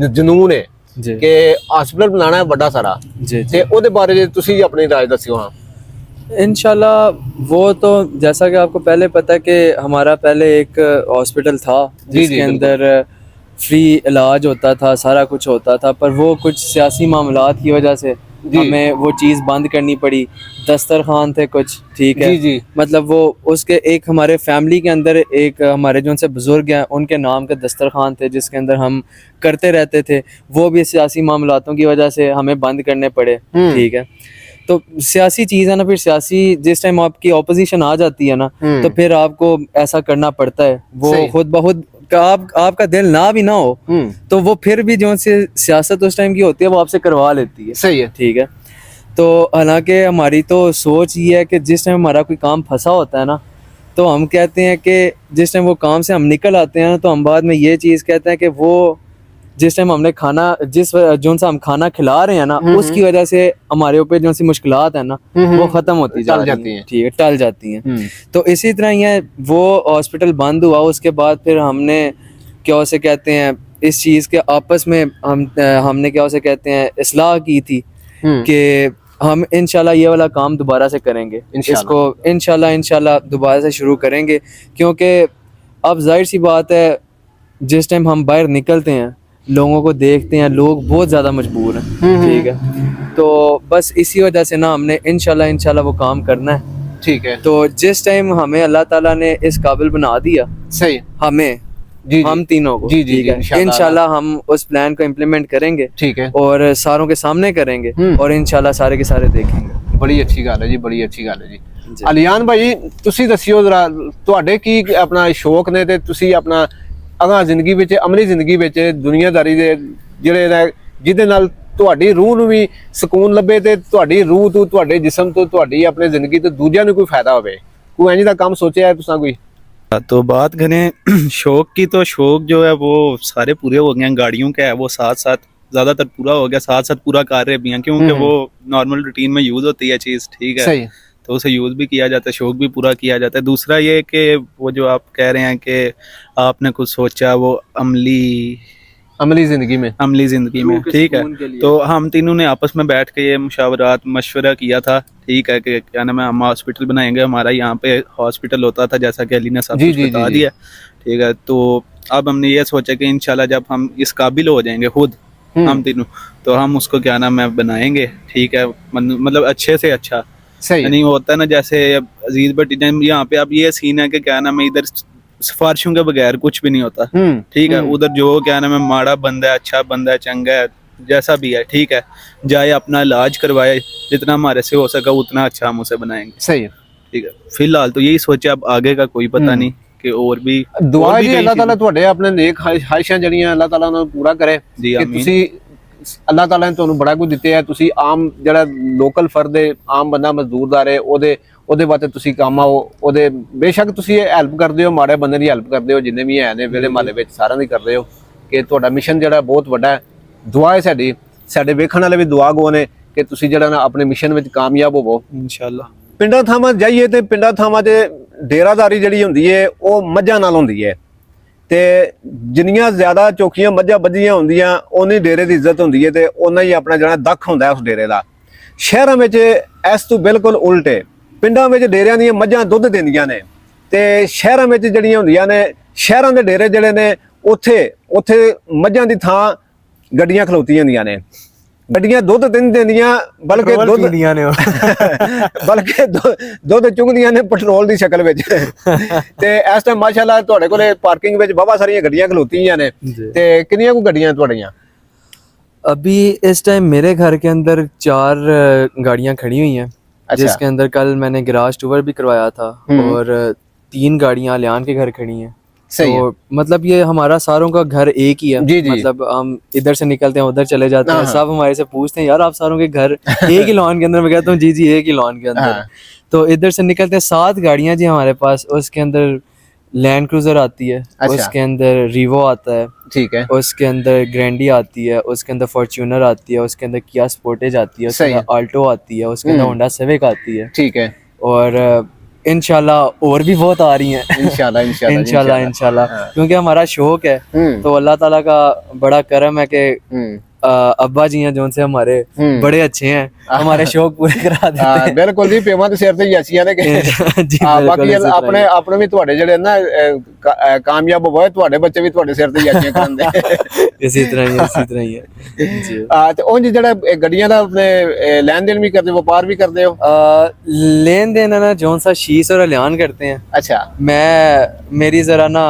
ਜਨੂਨ ਹੈ ਕਿ ਹਸਪੀਟਲ ਬਣਾਉਣਾ ਹੈ ਵੱਡਾ ਸਾਰਾ, ਤੇ ਉਹਦੇ ਬਾਰੇ ਜੇ ਤੁਸੀਂ ਆਪਣੀ ਰਾਏ ਦੱਸਿਓ। ਹਾਂ इंशाल्लाह वो तो जैसा कि आपको पहले पता है कि हमारा पहले एक हॉस्पिटल था जिसके अंदर फ्री इलाज होता था, सारा कुछ होता था, पर वो कुछ सियासी मामलात की वजह से हमें वो चीज़ बंद करनी पड़ी। दस्तरखान थे कुछ, ठीक है जी। मतलब वो उसके एक हमारे फैमिली के अंदर एक हमारे जो उनसे बुजुर्ग हैं उनके नाम के दस्तरखान थे जिसके अंदर हम करते रहते थे, वो भी सियासी मामलातों की वजह से हमें बंद करने पड़े, ठीक है। तो सियासी चीज़ है ना, फिर सियासी जिस टाइम आपकी ऑपोजिशन आ जाती है ना, तो फिर आपको ऐसा करना पड़ता है। वो खुद ब खुद आपका दिल ना भी ना हो तो वो फिर भी जो से सियासत उस टाइम की होती है वो आपसे करवा लेती है, सही है, ठीक है। तो हालांकि हमारी तो सोच ये है कि जिस टाइम हमारा कोई काम फंसा होता है ना, तो हम कहते हैं कि जिस टाइम वो काम से हम निकल आते हैं ना, तो हम बाद में ये चीज़ कहते हैं कि वो जिस टाइम हमने खाना जो सा हम खाना खिला रहे हैं ना, उसकी वजह से हमारे ऊपर जो सी मुश्किलात है ना वो खत्म होती जाती हैं, ठीक है, टल जाती हैं। तो इसी तरह ये वो हॉस्पिटल बंद हुआ, उसके बाद फिर हमने क्या उसे कहते हैं इस चीज़ के आपस में हमने क्या उसे कहते हैं इस्लाह की थी कि हम इंशाल्लाह ये वाला काम दोबारा से करेंगे, इसको इंशाल्लाह दोबारा से शुरू करेंगे, क्योंकि अब जाहिर सी बात है जिस टाइम हम बाहर निकलते हैं लोगों को देखते हैं, लोग बहुत ज़्यादा मजबूर हैं, ठीक है। तो बस इसी वजह से ना हमने इंशाल्लाह वो काम करना है, ठीक है। तो जिस टाइम हमें अल्लाह ताला ने इस काबिल बना दिया, सही, हमें जी हम तीनों को, जी जी, इंशाल्लाह हम उस प्लान को इम्प्लीमेंट करेंगे, ठीक है, और सारों के सामने करेंगे और इंशाल्लाह सारे के सारे देखेंगे। बड़ी अच्छी गल है जी, बड़ी अच्छी गल है जी। अलियान भाई ਤੁਸੀਂ ਦੱਸਿਓ ਜ਼ਰਾ ਤੁਹਾਡੇ ਕੀ ਆਪਣਾ ਸ਼ੌਕ ਨੇ ਤੇ ਤੁਸੀਂ ਆਪਣਾ ਅਗਾਂਹ ਜ਼ਿੰਦਗੀ ਵਿੱਚ, ਅਮਲੀ ਜ਼ਿੰਦਗੀ ਵਿੱਚ ਦੁਨੀਆਦਾਰੀ ਦੇ ਜਿਹੜੇ ਜਿਹਦੇ ਨਾਲ ਤੁਹਾਡੀ ਰੂਹ ਨੂੰ ਵੀ ਸਕੂਨ ਲੱਭੇ ਤੇ ਤੁਹਾਡੀ ਰੂਹ ਤੋਂ, ਤੁਹਾਡੇ ਜਿਸਮ ਤੋਂ, ਤੁਹਾਡੀ ਆਪਣੀ ਜ਼ਿੰਦਗੀ ਤੋਂ ਦੂਜਿਆਂ ਨੂੰ ਕੋਈ ਫਾਇਦਾ ਹੋਵੇ, ਕੋਈ ਇੰਜ ਦਾ ਕੰਮ ਸੋਚਿਆ ਹੈ ਤੁਸੀਂ ਕੋਈ? तो बात करें शौक की, तो शौक जो है वो सारे पूरे हो गए हैं। गाड़ियों का है वो साथ साथ, ज्यादातर पूरा हो गया, साथ साथ पूरा कर रहे भी हैं क्योंकि वो नॉर्मल रूटीन में यूज होती है चीज, ठीक है, सही। तो उसे यूज भी किया जाता है, शौक भी पूरा किया जाता है। दूसरा ये कि वो जो आप कह रहे हैं कि आपने कुछ सोचा वो अमली जिंदगी में, ठीक है, तो हम तीनों ने आपस में बैठ के ये मशवरा किया था, ठीक है, कि क्या नाम है, हम हॉस्पिटल बनाएंगे। हमारा यहाँ पे हॉस्पिटल होता था जैसा कि अली ने सब कुछ बता दिया, ठीक है। तो अब हमने ये सोचा कि इंशाल्लाह जब हम इस काबिल हो जाएंगे खुद हम तीनों, तो हम उसको क्या नाम है बनाएंगे, ठीक है, मतलब अच्छे से अच्छा। सही नहीं होता ना जैसे अजीज भट्टी यहाँ पे अब ये सीन है कि क्या नाम है, इधर सिफारिशों के बगैर कुछ भी नहीं होता, ठीक है। उधर जो क्या नाम है माड़ा बंदा है, अच्छा बंदा है, चंगा है, जैसा भी है, ठीक है, जाए अपना इलाज करवाए, जितना हमारे से हो सका उतना अच्छा हम उसे बनाएंगे। सही है, ठीक है। फिलहाल तो यही सोचे, अब आगे का कोई पता नहीं कि और भी दुआ जी अल्लाह ताला ਤੁਹਾਡੇ ਆਪਣੇ नेक ख्वाहिशां ਜਿਹੜੀਆਂ ਅੱਲਾਹ ਤਾਲਾ ਉਹਨਾਂ ਨੂੰ ਪੂਰਾ ਕਰੇ ਜੀ, ਕਿ ਆਮੀਨ। ਤੁਸੀਂ ਅੱਲਾਹ ਤਾਲਾ ਨੇ ਤੁਹਾਨੂੰ ਬੜਾ ਕੁਝ ਦਿੱਤਾ ਹੈ, ਤੁਸੀਂ ਆਮ ਜਿਹੜਾ ਲੋਕਲ ਫਰਦ ਹੈ, ਆਮ ਬੰਦਾ ਮਜ਼ਦੂਰਦਾਰ ਹੈ, ਉਹਦੇ ਵਾਸਤੇ ਤੁਸੀਂ ਕੰਮ ਆਓ, ਉਹਦੇ ਬੇਸ਼ੱਕ ਤੁਸੀਂ ਹੈਲਪ ਕਰਦੇ ਹੋ, ਮਾੜੇ ਬੰਦੇ ਦੀ ਹੈਲਪ ਕਰਦੇ ਹੋ, ਜਿੰਨੇ ਵੀ ਹੈ ਨੇ ਵੇਲੇ ਮਹੱਲੇ ਵਿੱਚ ਸਾਰਿਆਂ ਦੀ ਕਰਦੇ ਹੋ, ਕਿ ਤੁਹਾਡਾ ਮਿਸ਼ਨ ਜਿਹੜਾ ਬਹੁਤ ਵੱਡਾ ਹੈ। ਦੁਆ ਹੈ ਸਾਡੀ, ਸਾਡੇ ਵੇਖਣ ਵਾਲੇ ਵੀ ਦੁਆ ਗੋ ਨੇ ਕਿ ਤੁਸੀਂ ਜਿਹੜਾ ਨਾ ਆਪਣੇ ਮਿਸ਼ਨ ਵਿੱਚ ਕਾਮਯਾਬ ਹੋਵੋ इंशाल्लाह। ਪਿੰਡਾਂ ਥਾਵਾਂ ਜਾਈਏ ਤੇ ਪਿੰਡਾਂ ਥਾਵਾਂ 'ਚ ਡੇਰਾਦਾਰੀ ਜਿਹੜੀ ਹੁੰਦੀ ਹੈ ਉਹ ਮੱਝਾਂ ਨਾਲ ਹੁੰਦੀ ਹੈ, ਤੇ ਜਿੰਨੀਆਂ ਜ਼ਿਆਦਾ ਚੌਕੀਆਂ ਮੱਝਾਂ ਬੱਝੀਆਂ ਹੁੰਦੀਆਂ ਉਨੀ ਡੇਰੇ ਦੀ ਇੱਜ਼ਤ ਹੁੰਦੀ ਹੈ, ਤੇ ਉਨਾ ਹੀ ਆਪਣਾ ਜਿਹੜਾ ਦੱਖ ਹੁੰਦਾ ਉਸ ਡੇਰੇ ਦਾ। ਸ਼ਹਿਰਾਂ ਵਿੱਚ ਇਸ ਤੋਂ ਬਿਲਕੁਲ ਉਲਟ ਹੈ, ਪਿੰਡਾਂ ਵਿੱਚ ਡੇਰਿਆਂ ਦੀਆਂ ਮੱਝਾਂ ਦੁੱਧ ਦਿੰਦੀਆਂ ਨੇ, ਤੇ ਸ਼ਹਿਰਾਂ ਵਿੱਚ ਜਿਹੜੀਆਂ ਹੁੰਦੀਆਂ ਨੇ, ਸ਼ਹਿਰਾਂ ਦੇ ਡੇਰੇ ਜਿਹੜੇ ਨੇ ਉੱਥੇ ਮੱਝਾਂ ਦੀ ਥਾਂ ਗੱਡੀਆਂ ਖਲੋਤੀਆਂ ਹੁੰਦੀਆਂ ਨੇ। ਗੱਡੀਆਂ ਦੁੱਧ ਨਹੀਂ ਦਿੰਦੀਆਂ ਬਲਕਿ ਦੁੱਧ ਚੁੰਗਦੀਆਂ ਨੇ ਪੈਟਰੋਲ ਦੀ ਸ਼ਕਲ ਵਿੱਚ। ਤੇ ਇਸ ਟਾਈਮ ਮਾਸ਼ਾਅੱਲਾ ਤੁਹਾਡੇ ਕੋਲੇ ਪਾਰਕਿੰਗ ਵਿੱਚ ਬਹੁਤ ਸਾਰੀਆਂ ਗੱਡੀਆਂ ਖਲੋਤੀਆਂ ਨੇ, ਤੇ ਕਿੰਨੀਆਂ ਕੁ ਗੱਡੀਆਂ ਤੁਹਾਡੀਆਂ? अभी इस टाइम मेरे घर के अंदर 4 गाड़ियां खड़ी हुई हैं, जिसके अंदर कल मैंने गैराज टूर भी करवाया था, और 3 गाड़ियां अलियान के घर खड़ी हैं। सही तो मतलब ये हमारा सारों का घर एक ही है, मतलब हम इधर से निकलते हैं उधर चले जाते हैं, सब हमारे से पूछते हैं यार आप सारों के घर एक ही लॉन के अंदर? मैं कहता हूँ जी जी एक ही लॉन के अंदर। तो इधर से निकलते हैं 7 गाड़ियां जी हमारे पास, उसके अंदर लैंड क्रूजर आती है, उसके अंदर रीवो आता है, ठीक है, उसके अंदर ग्रैंडी आती है, उसके अंदर फॉर्च्यूनर आती है, उसके अंदर किया स्पोर्टेज आती है, उसके अंदर आल्टो आती है, उसके अंदर होंडा सिविक आती है, ठीक है, और इंशाल्लाह और भी बहुत आ रही हैं। इंशाल्लाह क्योंकि हमारा शौक है, तो अल्लाह ताला का बड़ा करम है कि अब्बा जी हैं जो से हमारे बड़े अच्छे हैं, हमारे शौक पूरे करा देते हैं। बिल्कुल जी, पेमा ते सिर ते यासियां ने कि बाकी अपने अपने भी ਤੁਹਾਡੇ ਜਿਹੜੇ ਨਾ ਕਾਮਯਾਬ ਹੋਏ, ਤੁਹਾਡੇ ਬੱਚੇ ਵੀ ਤੁਹਾਡੇ ਸਿਰ ਤੇ यासियां ਕਰਾਉਂਦੇ। इसी तरह ही है जी। ਤੇ ਉਹ ਜਿਹੜਾ ਗੱਡੀਆਂ ਦਾ ਆਪਣੇ ਲੈਣ ਦੇਣ ਵੀ ਕਰਦੇ, ਵਪਾਰ ਵੀ ਕਰਦੇ ਹੋ? लेन देन है ना जौन सा शीश और अलियान करते हैं। अच्छा, मेरी जरा ना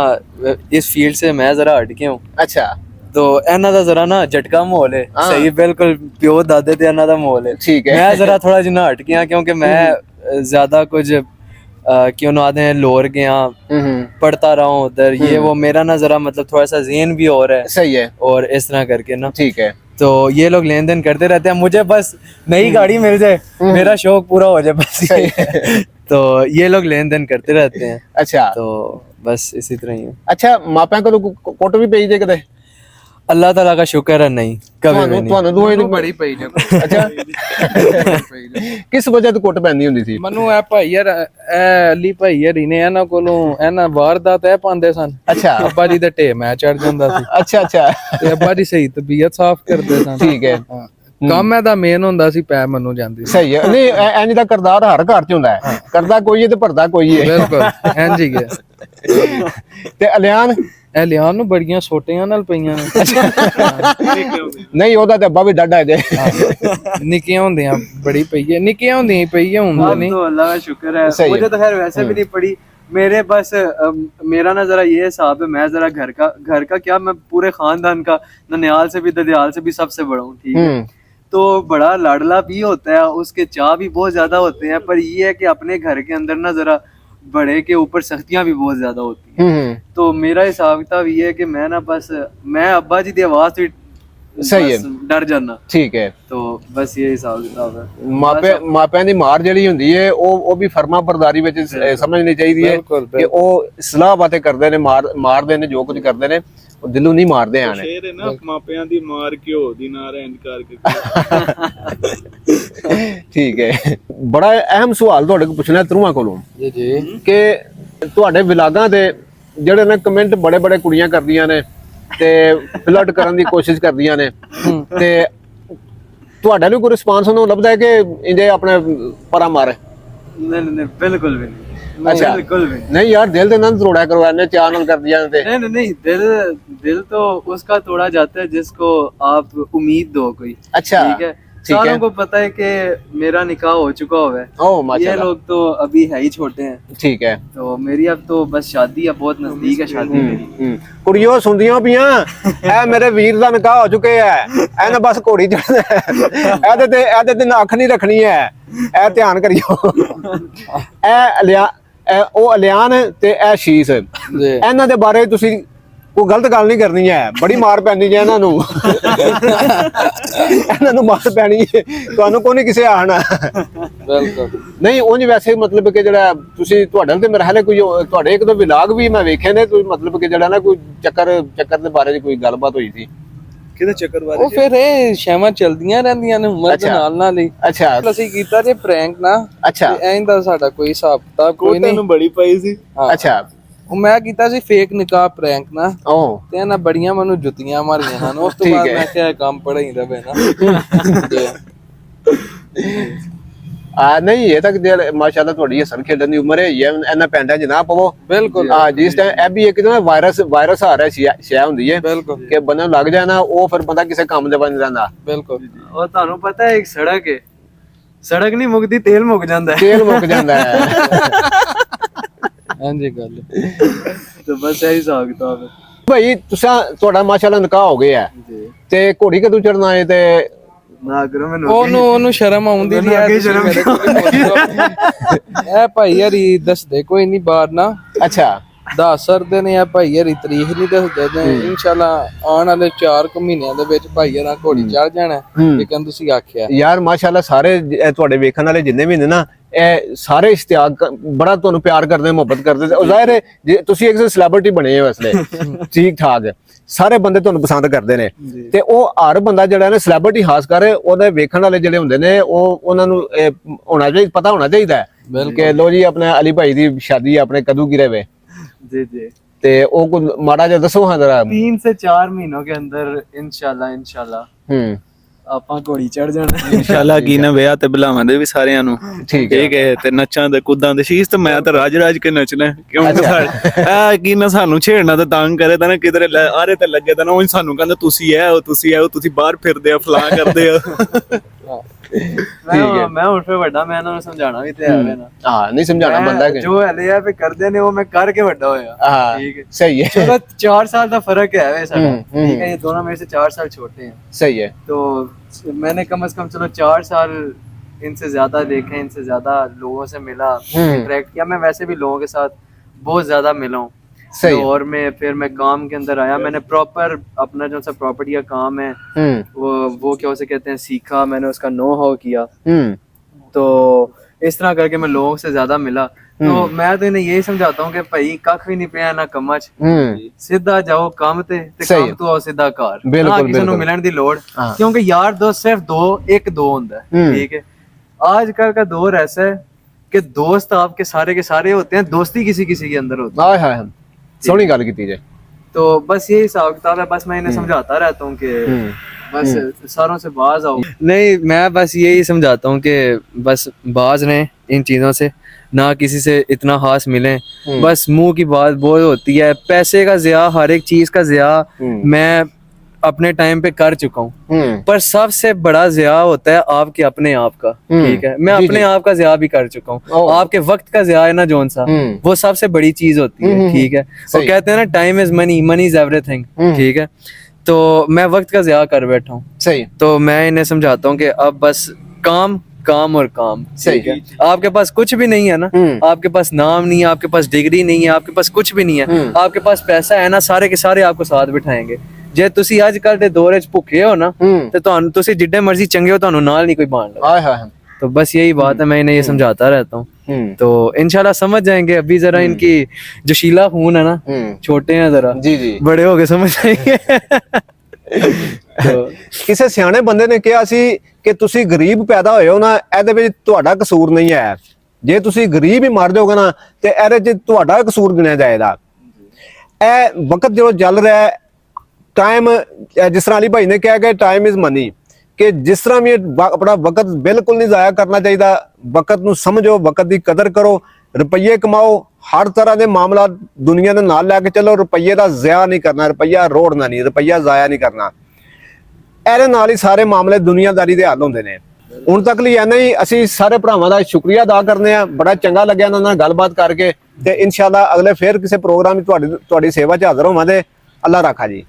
इस फील्ड से मैं जरा हट के हूँ। अच्छा, तो ਇਹਨਾਂ ਦਾ ਜ਼ਰਾ ਨਾ ਝਟਕਾ ਮਾਹੌਲ ਹੈ, ਸਹੀ ਬਿਲਕੁਲ ਪਿਓ ਦਾਦੇ ਤੇ ਇਹਨਾਂ ਦਾ ਮਾਹੌਲ ਹੈ, ठीक है। मैं जरा थोड़ा जिन्ना हट गया क्योंकि मैं ज्यादा कुछ क्यों ना आते हैं लोर गया पढ़ता रहा हूँ उधर, ये वो मेरा ना जरा मतलब थोड़ा सा ज़हन भी और है, सही है, और इस तरह करके ना, ठीक है। तो ये लोग लेन देन करते रहते हैं, मुझे बस नई गाड़ी मिल जाए, मेरा शौक पूरा हो जाए बस। तो ये लोग लेन देन करते रहते हैं। अच्छा, तो बस इसी तरह ही है। अच्छा, ਮਾਪਿਆਂ ਕੋਲ ਕੁੱਟ ਵੀ ਪਈ ਜੇ ਕਦੇ? अल्लाह ताला का शुक्र है नहीं, कभी भी नहीं। ਤੁਹਾਨੂੰ ਦੋਵੇਂ ਨੂੰ ਬੜੀ ਪਈ ਜੇ। ਅੱਛਾ, ਕਿਸ ਵਜ੍ਹਾ ਤੋਂ ਕੁੱਟ ਪੈਂਦੀ ਹੁੰਦੀ ਸੀ? ਮੈਨੂੰ ਇਹ ਭਾਈ ਯਾਰ, ਇਹ ਅਲੀ ਭਾਈ ਯਾਰ ਨੇ ਇਹਨਾਂ ਕੋਲੋਂ ਇਹਨਾਂ ਵਾਰਦਾਤ ਇਹ ਪਾਉਂਦੇ ਸਨ। ਅੱਛਾ, ਅੱਬਾ ਜੀ ਦਾ ਢੇ ਮੈਂ ਚੜ ਜਾਂਦਾ ਸੀ। ਅੱਛਾ ਅੱਛਾ, ਤੇ ਅੱਬਾ ਜੀ ਸਹੀ ਤਬੀਅਤ ਸਾਫ਼ ਕਰਦੇ ਸਨ। ਠੀਕ ਹੈ। ਕੰਮ ਇਹਦਾ ਮੇਨ ਹੁੰਦਾ ਸੀ, ਪੈ ਮੈਨੂੰ ਜਾਂਦੀ ਸੀ। ਸਹੀ ਹੈ। ਨਹੀਂ ਇੰਜ ਦਾ ਕਰਦਾਰ ਹਰ ਘਰ ਚ ਹੁੰਦਾ ਹੈ, ਕਰਦਾ ਕੋਈ ਹੈ ਤੇ ਭਰਦਾ ਕੋਈ ਹੈ। ਬਿਲਕੁਲ ਇੰਜ ਹੀ ਹੈ। ਤੇ ਅਲਿਆਨ ਇਹ ਲਿਆਨ ਨੂੰ ਬੜੀਆਂ ਛੋਟੀਆਂ ਨਾਲ ਪਈਆਂ ਨੇ। ਨਹੀਂ ਉਹਦਾ ਤੇ ਅੱਬਾ ਵੀ ਡਾਡਾ ਹੈ ਜੇ। ਨਿੱਕੀਆਂ ਹੁੰਦੀਆਂ ਬੜੀ ਪਈ ਹੈ, ਨਿੱਕੀਆਂ ਹੁੰਦੀਆਂ ਪਈ ਹੁੰਦਾ नहीं। तो अल्लाह का शुक्र है, मुझे तो खैर वैसे भी नहीं पड़ी। मेरे बस मेरा ना जरा ये हिसाब है, मैं जरा घर का क्या, मैं पूरे खानदान का ननियाल से भी ददियाल से भी सबसे बड़ा हूँ, ठीक है। तो बड़ा लाडला भी होता है, उसके चाह भी बहुत ज्यादा होते हैं, पर ये है कि अपने घर के अंदर ना जरा बड़े के ऊपर सख्तियां भी बहुत ज्यादा होती हैं। तो मेरा हिसाब किताब ये है कि मैं ना बस मैं अब्बा जी की आवाज से सही है डर जाना, ठीक है। तो बस ये हिसाब किताब है। ਮਾਪਿਆਂ ਦੀ ਮਾਰ ਜਿਹੜੀ ਹੁੰਦੀ ਹੈ ਉਹ ਵੀ ਫਰਮਾ ਬਰਦਾਰੀ ਵਿੱਚ ਸਮਝਣੀ ਚਾਹੀਦੀ ਹੈ ਕਿ ਉਹ ਸਲਾਹ ਬਾतें ਕਰਦੇ ਨੇ, ਮਾਰਦੇ ਨੇ, ਜੋ ਕੁਝ ਕਰਦੇ ਨੇ ਉਹ ਦਿਲੋਂ ਨਹੀਂ ਮਾਰਦੇ ਆਣੇ। ਸ਼ੇਰ ਹੈ ਨਾ, ਮਾਪਿਆਂ ਦੀ ਮਾਰ ਘਿਓ ਦੀ ਨਾ ਰਹਿਣ ਕਰਕੇ। ਠੀਕ ਹੈ, ਬੜਾ ਅਹਿਮ ਸਵਾਲ ਤੁਹਾਡੇ ਕੋਲ ਪੁੱਛਣਾ ਧਰੂਆਂ ਕੋਲੋਂ ਜੀ ਜੀ ਕਿ ਤੁਹਾਡੇ ਵਲਾਗਾਂ ਦੇ ਜਿਹੜੇ ਨੇ ਕਮੈਂਟ ਬੜੇ ਬੜੇ ਕੁੜੀਆਂ ਕਰਦੀਆਂ ਨੇ ਤੇ ਫਲਰਟ ਕਰਨ ਦੀ ਕੋਸ਼ਿਸ਼ ਕਰਦੀਆਂ ਨੇ, ਤੇ ਤੁਹਾਡੇ ਨੂੰ ਕੋਈ ਰਿਸਪਾਂਸ ਉਹਨੂੰ ਲੱਭਦਾ ਹੈ ਕਿ ਇੰਦੇ ਆਪਣੇ ਪਰਾਂ ਮਾਰੇ? नहीं नहीं नहीं, बिल्कुल भी नहीं। अच्छा, बिल्कुल भी नहीं। नहीं यार दिल दे ना तोड़ा करवाने चाह नाल कर दिया ते। नहीं नहीं नहीं, दिल तो उसका तोड़ा जाता है जिसको आप उम्मीद दो कोई। अच्छा, ठीक है, ठीक है। सारों को पता है कि मेरा निकाह हो चुका हुआ है, ओ ये माशाल्लाह, लोग तो अभी है ही छोटे हैं। ठीक है। तो मेरी अब तो बस शादी है, बहुत नजदीक है शादी मेरी। ਕੁੜੀਓ ਸੁਣਦੀਆਂ ਪਈਆਂ, ਇਹ ਮੇਰੇ ਵੀਰ ਦਾ ਨਿਕਾਹ ਹੋ ਚੁੱਕੇ ਹੈ, ਇਹਨੇ ਬਸ ਘੋੜੀ ਚੜਨਾ ਹੈ, ਇਹਦੇ ਤੇ ਅੱਖ ਨਹੀਂ ਰੱਖਣੀ ਹੈ, ਇਹ ਧਿਆਨ ਕਰਿਓ। ਉਹ ਅਲਿਆਨ ਤੇ ਇਹ ਸ਼ੀਸ਼, ਜੀ ਇਹਨਾਂ ਦੇ ਬਾਰੇ ਤੁਸੀਂ ਕੋਈ ਗਲਤ ਗੱਲ ਨਹੀਂ ਕਰਨੀ ਹੈ, ਬੜੀ ਮਾਰ ਪੈਣੀ ਹੈ ਇਹਨਾਂ ਨੂੰ। ਇਹਨਾਂ ਨੂੰ ਮਾਰ ਪੈਣੀ ਹੈ, ਤੁਹਾਨੂੰ ਕੋਈ ਨਹੀਂ ਕਿਸੇ ਆਣਾ। ਬਿਲਕੁਲ ਨਹੀਂ ਉਂਝ ਵੈਸੇ ਮਤਲਬ ਕਿ ਜਿਹੜਾ ਤੁਸੀਂ ਤੁਹਾਡੇ ਤੇ ਮੇਰੇ ਹਾਲੇ ਕੋਈ ਤੁਹਾਡੇ ਇੱਕ ਦੋ ਵਿਲਾਗ ਵੀ ਮੈਂ ਵੇਖੇ ਨੇ, ਕੋਈ ਮਤਲਬ ਕਿ ਜਿਹੜਾ ਨਾ ਕੋਈ ਚੱਕਰ ਦੇ ਬਾਰੇ ਕੋਈ ਗੱਲਬਾਤ ਹੋਈ ਸੀ? ਕਿਹਦੇ ਚੱਕਰ ਬਾਰੇ? ਉਹ ਫਿਰ ਇਹ ਸ਼ੈਵਾਂ ਚਲਦੀਆਂ ਰਹਿੰਦੀਆਂ ਨੇ ਉਮਰ ਦੇ ਨਾਲ ਹੀ। ਅੱਛਾ ਅਸੀਂ ਕੀਤਾ ਜੇ ਪ੍ਰੈਂਕ ਨਾ, ਅੱਛਾ ਐਂ ਦਾ ਸਾਡਾ ਕੋਈ ਹਿਸਾਬ ਕਿਤਾਬ ਕੋਈ ਨਹੀਂ। ਨੂੰ ਬੜੀ ਪਈ ਸੀ। ਹਾਂ। ਅੱਛਾ, ਉਹ ਮੈਂ ਕੀਤਾ ਸੀ ਫੇਕ ਨਿਕਾਹ ਪ੍ਰੈਂਕ ਨਾ, ਉਹ ਤੇ ਇਹਨਾਂ ਬੜੀਆਂ ਮੈਨੂੰ ਜੁੱਤੀਆਂ ਮਾਰੀਆਂ ਹਨ। ਉਸ ਤੋਂ ਠੀਕ ਬਾਅਦ ਹੈ। ਮੈਂ ਕਿਹਾ ਕੰਮ ਪੜਾਈ ਰਵੇ ਨਾ। ਜੀ। ਨਹੀਂ ਇਹ ਤਾਂ ਮਾਸ਼ਾਅੱਲਾ ਤੁਹਾਡੀ ਹਸਨ ਖੇਡਣ ਦੀ ਉਮਰ ਹੈ, ਇਹਨਾਂ ਪੈਂਡਾ ਜਨਾਬ ਪਵੋ। ਬਿਲਕੁਲ ਜਿਸ ਟਾਈਮ ਇਹ ਵੀ ਇੱਕ ਨਾ ਵਾਇਰਸ ਆ ਰਿਹਾ ਸ਼ੈ ਹੁੰਦੀ ਹੈ ਬਿਲਕੁਲ ਕਿ ਬੰਦੇ ਨੂੰ ਲੱਗ ਜਾਣਾ, ਉਹ ਫਿਰ ਬੰਦਾ ਕਿਸੇ ਕੰਮ ਦੇ ਬਣ ਜਾਂਦਾ। ਬਿਲਕੁਲ। और ਤੁਹਾਨੂੰ ਪਤਾ ਹੈ ਇੱਕ ਸੜਕ ਹੈ, ਸੜਕ ਨਹੀਂ ਮੁੱਕਦੀ, ਤੇਲ ਮੁੱਕ ਜਾਂਦਾ ਹੈ। ਤੇਲ ਮੁੱਕ ਜਾਂਦਾ ਹੈ। ਹਾਂਜੀ ਗੱਲ तो बस यही हिसाब किताब है ਭਾਈ ਤੁਹਾਡਾ ਮਾਸ਼ਾਅੱਲਾ ਨਿਕਾਹ ਹੋ ਗਿਆ ਹੈ, जी। ਤੇ ਘੋੜੀ ਕਦੋਂ ਚੜਨਾ ਹੈ? ਤੇ ना करो मैं ਉਹਨੂੰ ਸ਼ਰਮ ਆਉਂਦੀ ਨਹੀਂ ਅੱਗੇ ਸ਼ਰਮ ਇਹ ਭਾਈ ਯਾਰੀ ਦੱਸਦੇ ਕੋਈ ਨਹੀਂ ਬਾਹਰ ਨਾ, ਅੱਛਾ ਦੱਸ ਸਕਦੇ ਨੇ। ਇਹ ਭਾਈ ਯਾਰੀ ਤਰੀਕ ਨਹੀਂ ਦੱਸਦੇ ਨੇ। ਇਨਸ਼ਾਅੱਲਾ ਆਉਣ ਵਾਲੇ 4 ਮਹੀਨਿਆਂ ਦੇ ਵਿੱਚ ਭਾਈ ਯਾਰਾ ਘੋੜੀ ਚੜ ਜਾਣਾ, ਲੇਕਿਨ ਤੁਸੀਂ ਆਖਿਆ ਯਾਰ ਮਾਸ਼ਾਅੱਲਾ ਸਾਰੇ ਇਹ ਤੁਹਾਡੇ ਵੇਖਣ ਵਾਲੇ ਜਿੰਨੇ ਵੀ ਨੇ ਨਾ, ਇਹ ਸਾਰੇ ਇਸ਼ਤਿਆਕ ਬੜਾ ਤੁਹਾਨੂੰ ਪਿਆਰ ਕਰਦੇ, ਮੁਹੱਬਤ ਕਰਦੇ। ਉਹ ਜ਼ਾਹਿਰ ਹੈ ਜੇ ਤੁਸੀਂ ਇੱਕ ਸੈਲੀਬ੍ਰਿਟੀ ਬਣੇ ਹੋ ਅਸਲੇ, ਠੀਕ ਠਾਕ, ਸਾਰੇ ਬੰਦੇ ਤੁਹਾਨੂੰ ਪਸੰਦ ਕਰਦੇ ਨੇ, ਤੇ ਉਹ ਹਰ ਬੰਦਾ ਜਿਹੜਾ ਨਾ ਸੈਲੀਬ੍ਰਿਟੀ ਖਾਸ ਕਰ ਉਹਦੇ ਵੇਖਣ ਵਾਲੇ ਜਿਹੜੇ ਹੁੰਦੇ ਨੇ, ਉਹ ਉਹਨਾਂ ਨੂੰ ਹੋਣਾ ਚਾਹੀਦਾ, ਪਤਾ ਹੋਣਾ ਚਾਹੀਦਾ ਕਿ ਲੋ ਜੀ ਆਪਣੇ ਅਲੀ ਭਾਈ ਦੀ ਸ਼ਾਦੀ ਆਪਣੇ ਕਦੋਂ ਕੀ ਰਵੇ। जी जी। ਤੇ ਉਹ ਕੋਈ ਮਾੜਾ ਜਿਹਾ ਦੱਸੋ ਹਾਂ ਜਰਾ। 3 से 4 महीनों के अंदर इंशाल्लाह ਆਪਾਂ ਘੋੜੀ ਚੜ ਜਾਣਾ। ਇਨਸ਼ਾਅੱਲਾ ਕੀ ਨਾ ਵਿਆਹ ਤੇ ਬੁਲਾਵਾਂਦੇ ਵੀ ਸਾਰਿਆਂ ਨੂੰ। ਠੀਕ ਹੈ। ਠੀਕ ਹੈ, ਤੇ ਨੱਚਾਂ ਦੇ ਕੁੱਦਾਂ ਦੇ ਸ਼ੀਸ਼, ਤੇ ਮੈਂ ਤਾਂ ਰਾਜ ਕੇ ਨੱਚਣਾ, ਕਿਉਂਕਿ ਆ ਕੀ ਨਾ ਸਾਨੂੰ ਛੇੜਨਾ ਤੇ ਤੰਗ ਕਰੇ ਤਾਂ ਨਾ ਕਿਧਰੇ ਆਰੇ ਤੇ ਲੱਗੇ ਤਾਂ ਨਾ ਉਹ ਸਾਨੂੰ ਕਹਿੰਦਾ ਤੁਸੀਂ ਤੁਸੀਂ ਬਾਹਰ ਫਿਰਦੇ ਆ, ਫਲਾਂ ਕਰਦੇ ਆ। ਮੈਂ ਹੁਣ ਫਿਰ ਵੱਡਾ, ਮੈਂ ਇਹਨਾਂ ਨੂੰ ਸਮਝਾਉਣਾ ਵੀ ਤਿਆਰ ਹੈ ਨਾ। ਹਾਂ ਨਹੀਂ ਸਮਝਾਉਣਾ ਬੰਦਾ ਕਿ ਜੋ ਹਲੇ ਆ ਵੀ ਕਰਦੇ ਨੇ ਉਹ ਮੈਂ ਕਰਕੇ ਵੱਡਾ ਹੋਇਆ। हाँ ठीक है, सही है। चलो 4 साल का फर्क है वैसा। ठीक है, ये दोनों मेरे से 4 साल छोटे हैं, सही है। तो मैंने कम से कम चलो 4 साल इनसे ज्यादा देखे, इनसे ज्यादा लोगों से मिला, इंटरेक्ट किया। मैं वैसे भी लोगों के साथ बहुत ज्यादा मिला हूँ। सही है। और मैं फिर मैं काम के अंदर आया, मैंने प्रॉपर अपना जो सा प्रॉपर्टी का काम है वो क्या उसे कहते हैं सीखा, मैंने उसका नो हाउ किया। तो इस तरह करके मैं लोगों से ज्यादा मिला। तो मैं तो इन्हें यही समझाता हूँ कि भाई कख भी नहीं पिया ना कमच, सीधा जाओ काम ते काम तो आओ सीधा घर, ना किसी ਨੂੰ ਮਿਲਣ ਦੀ ਲੋੜ, क्योंकि यार दोस्त सिर्फ एक दो होता है। ठीक है, आजकल का दौर ऐसा है कि दोस्त आपके सारे होते हैं, दोस्ती किसी किसी के अंदर होती है। हाय हाय सोनी गल की जे। तो बस यही हिसाब किताब है। बस मैं इन्हें समझाता रहता हूँ कि बस सारों से बाज आओ। नहीं, मैं बस यही समझाता हूँ कि बस बाज रहें इन चीज़ों से, ना किसी से इतना खास मिलें। बस मुंह की बात बहुत होती है, पैसे का ज़िया, हर एक चीज़ का ज़िया मैं अपने टाइम पे कर चुका हूँ, पर सबसे बड़ा ज़िया होता है आपके अपने आप का। ठीक है, मैं अपने आप का ज़िया भी कर चुका हूँ। आपके वक्त का ज़िया है ना जोन सा, वो सबसे बड़ी चीज होती है। ठीक है, वो कहते हैं ना time is money, money is everything. ठीक है, तो मैं वक्त का ज़िया कर बैठा हूँ। सही। तो मैं इन्हें समझाता हूँ कि अब बस काम काम और काम। सही है, आपके पास कुछ भी नहीं है ना, आपके पास नाम नहीं है, आपके पास डिग्री नहीं है, आपके पास कुछ भी नहीं है, आपके पास पैसा है ना, सारे के सारे आपको साथ बिठाएंगे। ਜੇ ਤੁਸੀਂ ਅੱਜ ਕੱਲ ਦੇ ਦੌਰ 'ਚ ਭੁੱਖੇ ਹੋ ਨਾ, ਤੇ ਤੁਸੀਂ ਜਿੱਡੇ ਮਰਜ਼ੀ ਚੰਗੇ ਹੋ, ਤੁਹਾਨੂੰ ਨਾਲ ਨਹੀਂ ਕੋਈ ਬਾਣ ਲਗਾ। हाय हाय। तो बस यही बात है, मैं इन्हें ये समझाता रहता हूँ। तो इंशाल्लाह समझ जाएंगे। अभी जरा इनकी जो शीला खून है ना, छोटे हैं जरा, जी जी, बड़े हो गए समझ जाएंगे। तो ਕਿਸੇ ਸਿਆਣੇ ਬੰਦੇ ਨੇ ਕਿਹਾ ਸੀ ਕਿ ਤੁਸੀਂ ਗਰੀਬ ਪੈਦਾ ਹੋਏ ਹੋ ਨਾ, ਇਹਦੇ ਵਿੱਚ ਤੁਹਾਡਾ ਕਸੂਰ ਨਹੀਂ ਹੈ। ਜੇ ਤੁਸੀਂ ਗਰੀਬ ਹੀ ਮਰ ਜਾਓਗੇ ਨਾ ਤੇ ਇਹਦੇ 'ਚ ਤੁਹਾਡਾ ਕਸੂਰ ਗਿਣਿਆ ਜਾਏਗਾ। ਇਹ ਵਕਤ ਜੋ ਚੱਲ ਰਿਹਾ ਹੈ, ਟਾਈਮ, ਜਿਸ ਤਰ੍ਹਾਂ ਅਲੀ ਭਾਈ ਨੇ ਕਿਹਾ ਕਿ ਟਾਈਮ ਇਜ਼ ਮਨੀ, ਕਿ ਜਿਸ ਤਰ੍ਹਾਂ ਵੀ ਆਪਣਾ ਵਕਤ ਬਿਲਕੁਲ ਨਹੀਂ ਜ਼ਾਇਆ ਕਰਨਾ ਚਾਹੀਦਾ। ਵਕਤ ਨੂੰ ਸਮਝੋ, ਵਕਤ ਦੀ ਕਦਰ ਕਰੋ, ਰੁਪਈਏ ਕਮਾਓ, ਹਰ ਤਰ੍ਹਾਂ ਦੇ ਮਾਮਲਾ ਦੁਨੀਆ ਦੇ ਨਾਲ ਲੈ ਕੇ ਚੱਲੋ। ਰੁਪਈਏ ਦਾ ਜ਼ਾਇਆ ਨਹੀਂ ਕਰਨਾ, ਰੁਪਈਆ ਰੋੜਨਾ ਨਹੀਂ, ਰੁਪਈਆ ਜ਼ਾਇਆ ਨਹੀਂ ਕਰਨਾ। ਇਹਦੇ ਨਾਲ ਹੀ ਸਾਰੇ ਮਾਮਲੇ ਦੁਨੀਆਦਾਰੀ ਦੇ ਹੱਲ ਹੁੰਦੇ ਨੇ। ਹੁਣ ਤੱਕ ਲਈ ਇੰਨਾ ਹੀ। ਅਸੀਂ ਸਾਰੇ ਭਰਾਵਾਂ ਦਾ ਸ਼ੁਕਰੀਆ ਅਦਾ ਕਰਦੇ ਹਾਂ। ਬੜਾ ਚੰਗਾ ਲੱਗਿਆ ਇਹਨਾਂ ਨਾਲ ਗੱਲਬਾਤ ਕਰਕੇ, ਤੇ ਇਨਸ਼ਾਅੱਲਾ ਅਗਲੇ ਫੇਰ ਕਿਸੇ ਪ੍ਰੋਗਰਾਮ ਵਿੱਚ ਤੁਹਾਡੀ ਸੇਵਾ 'ਚ ਹਾਜ਼ਰ ਹੋਵਾਂਗੇ। ਅੱਲਾ ਰਾਖਾ ਜੀ।